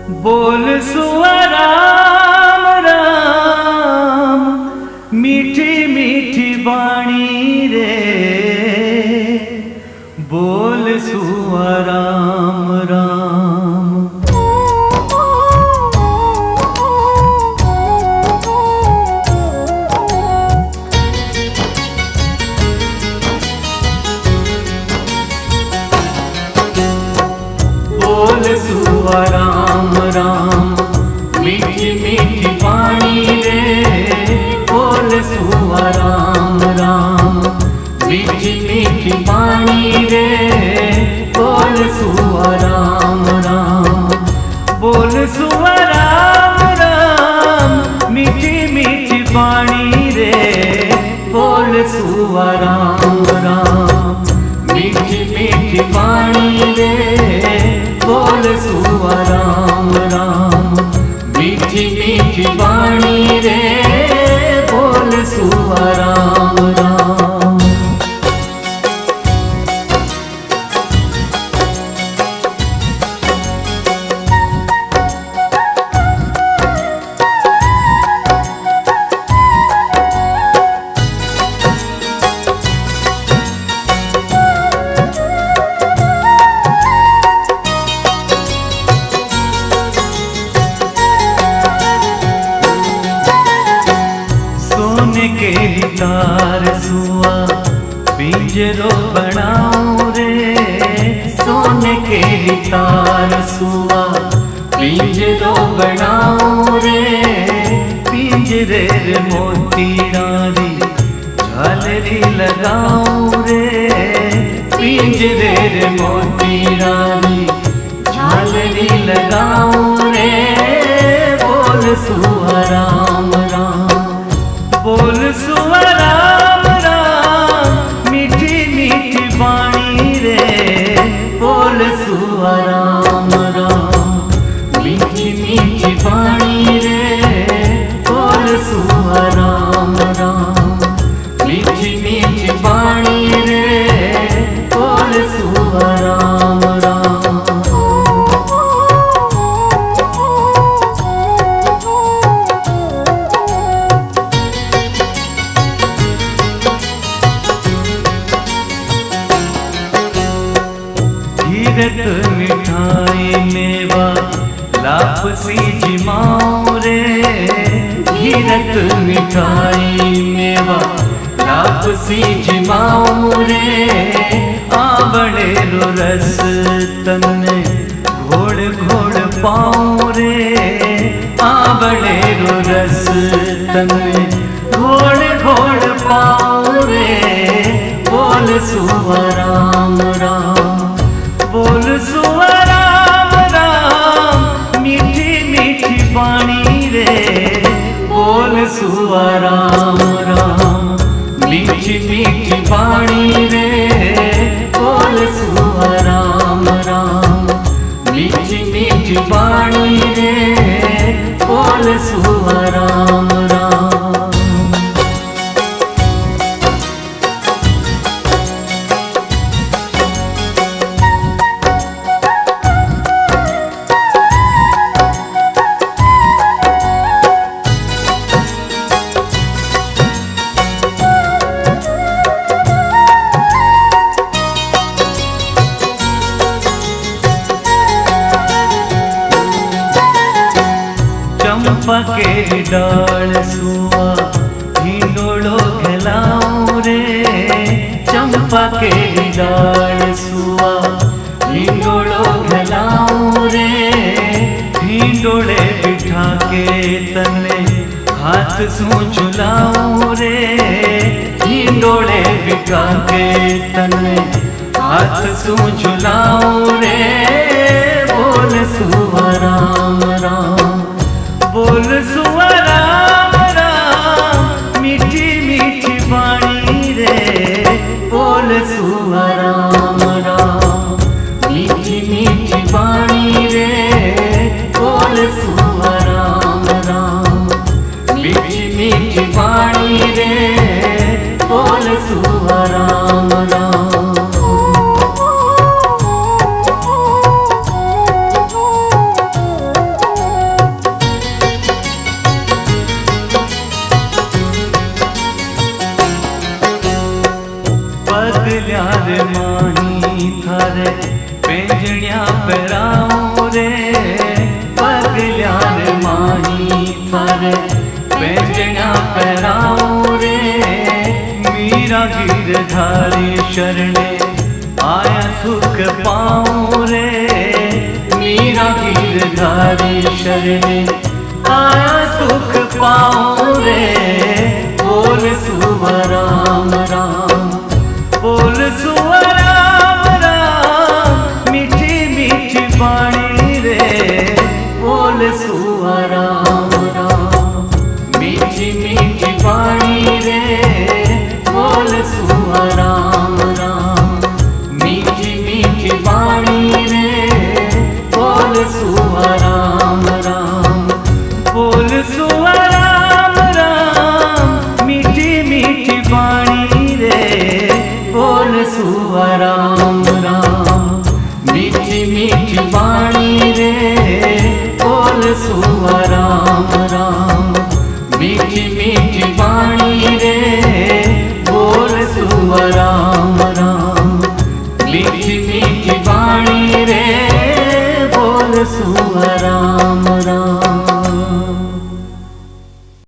बोल सुआ राम राम, मीठी मीठी बाणी रे। बोल सुआ राम राम। बोल सुआ राम राम, मीठी मीठी बाणी रे। बोल सुआ राम राम, मीठी मीठी बाणी रे। बोल सुआ राम राम। बोल सुआ राम राम, मीठी मीठी बाणी रे। बोल सुआ राम राम, मीठी मीठी बाणी रे। बोल सुआ राम राम, मीठी मीठी बाणी रे। बोल सुआ राम राम। के तार सुआ पिंजरो बनाऊं रे। सोने के तार सुआ पिंजरो बनाऊं रे। पिंजरे रे मोती डाली झालरी लगाऊं रे। पिंजरे रे मोती डाली झालरी लगाऊं रे। बोल सुआ राम राम। बोल सुआ राम राम, मीठी मीठी बाणी रे। बोल सुआ राम राम, मीठी मीठी बाणी रे। बोल सुआ राम राम, मीठी मीठी बाणी रे। बोल सुआ राम राम। घीरत मिठाई मेवा लापसी जिमाऊं रे। घीरत मिठाई मेवा लापसी जिमाऊं रे। आंवले रो रस तन्ने घोड़ घोड़ पाऊं रे। आंवले रो रस तन्ने घोड़ घोड़ पाऊं रे। बोल सुआ राम राम। बोल सुआ राम राम, मीठी मीठी बाणी रे। बोल सुआ राम राम, मीठी मीठी बाणी रे। बोल सुआ राम राम, मीठी मीठी बाणी रे। बोल सुआ राम राम। चंपा के डाल सुआ हिंडोलो खेलाऊं रे। चंपा के डाल सुआ हिंडोलो खेलाऊं रे। हिंडोले बिठा के तने हाथ सू झुलाऊं रे। हिंडोले बिठा के तने हाथ सू झुलाऊं रे। बोल सुआ राम राम। बोल सुआ राम राम, मीठी मीठी बाणी रे। बोल सुआ राम राम, मीठी मीठी बाणी रे। बोल सुआ राम राम, मीठी मीठी बाणी रे। बोल सुआ राम राम। पहराऊं रे मीरा गिरधारी शरणे आया सुख पाऊं रे मीरा गिरधारी शरणे आया सुख पाऊं रे बोल सुवा राम राम बोल सुवा राम राम मीठी मीठी बाणी रे बोल सुवा राम राम मीठी मीठी बाणी रे बोल सुवा राम राम मीठी मीठी बाणी रे बोल सुवा राम राम बोल सुवा राम राम मीठी मीठी बाणी रे बोल सुवा राम राम मीठी मीठी बाणी रे बोल सुवा राम राम मीठी मीठी बाणी रे बोल सुवा राम राम मीठी मीठी बाणी रे बोल सुवा